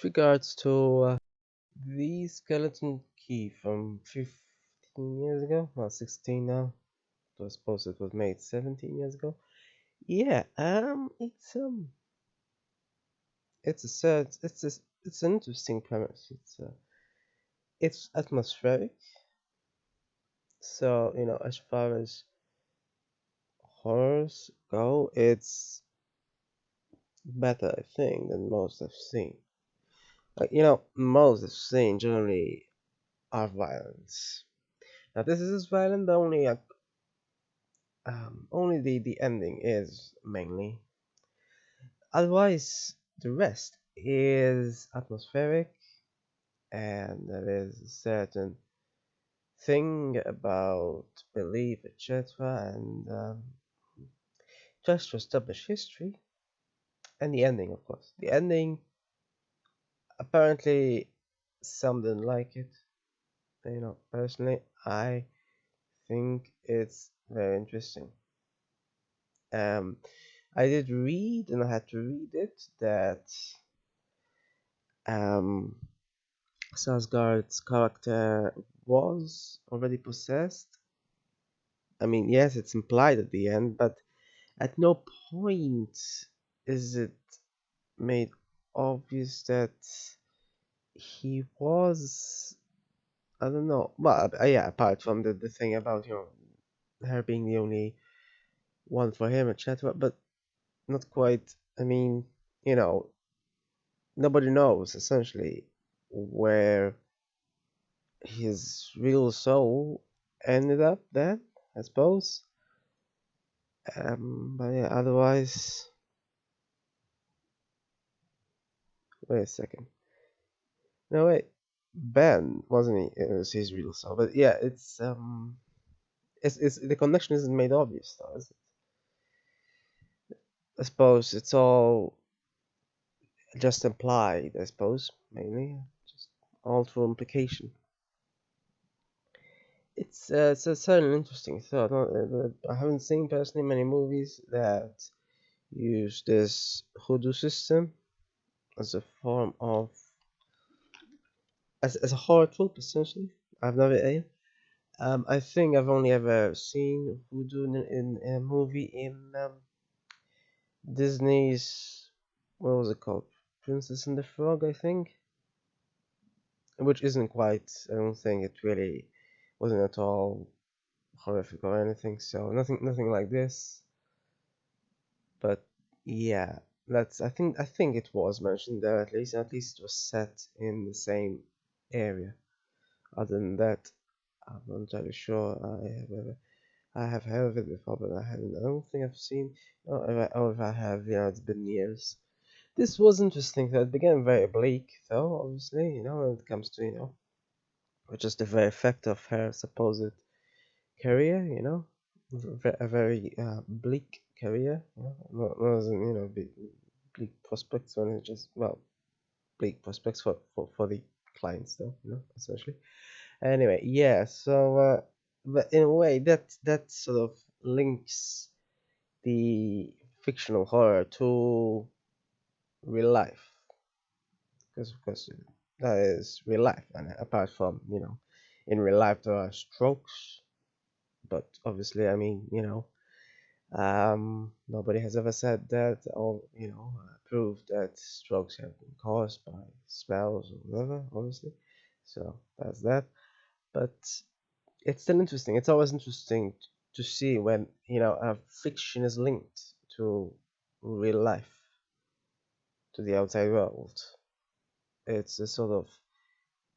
regards to the skeleton key from 15 years ago, well, 16 now. So I suppose it was made 17 years ago. Yeah, it's an interesting premise. It's atmospheric. So as far as horrors go, it's better, I think, than most I've seen. Like most I've seen generally are violence. Now this is violent, but only the ending is mainly. Otherwise, the rest is atmospheric, and there is a certain thing about belief, etc., and just to establish history, and the ending, of course. The ending, apparently, some didn't like it. Personally, I think it's very interesting. Um, I did read, and I had to read it, that um, Sasgard's character was already possessed. I mean, yes, it's implied at the end, but at no point is it made obvious that he was. I don't know. Well, yeah, apart from the thing about her being the only one for him, etc. But not quite. I mean, you know, nobody knows essentially where his real soul ended up then, I suppose. But yeah, otherwise, wait a second. No, wait, Ben wasn't he? It was his real soul. But yeah, it's the connection isn't made obvious though, is it? I suppose it's all just implied. I suppose mainly just all through implication. It's a certain interesting thought. I haven't seen personally many movies that use this hoodoo system as a form of as a horror trope essentially. I've never I think I've only ever seen voodoo in a movie in Disney's, what was it called? Princess and the Frog, I think, which isn't quite. I don't think it really wasn't at all horrific or anything. So nothing like this. But yeah, I think it was mentioned there at least. At least it was set in the same area. Other than that, I'm not entirely sure I have heard of it before, but I don't think I've seen. Or if I have, it's been years. This was interesting. Though it began very bleak, though. Obviously, when it comes to just the very fact of her supposed career. A very bleak career. Not as in, bleak prospects when it's just bleak prospects for the clients, though. Essentially. Anyway, yeah. So, but in a way, that sort of links the fictional horror to real life, because of course that is real life, and apart from in real life there are strokes, but obviously, I mean, nobody has ever said that, or proved that strokes have been caused by spells or whatever, obviously. So that's that. But it's still interesting. It's always interesting to see when a fiction is linked to real life, to the outside world. It's a sort of,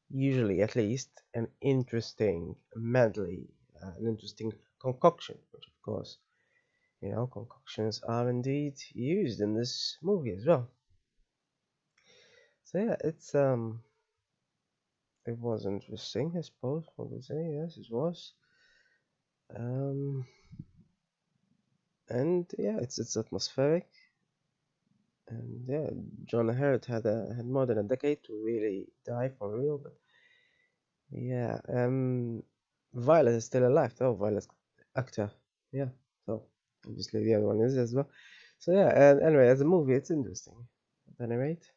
usually at least, an interesting medley, an interesting concoction, which of course, concoctions are indeed used in this movie as well. So yeah, it was interesting, I suppose. What would say? Yes, it was. Um, and yeah, it's atmospheric, and yeah, John Hurt had more than a decade to really die for real, but yeah, Violet is still alive though. Violet's actor, yeah. So obviously the other one is as well. So yeah, and anyway, as a movie, it's interesting. At any rate.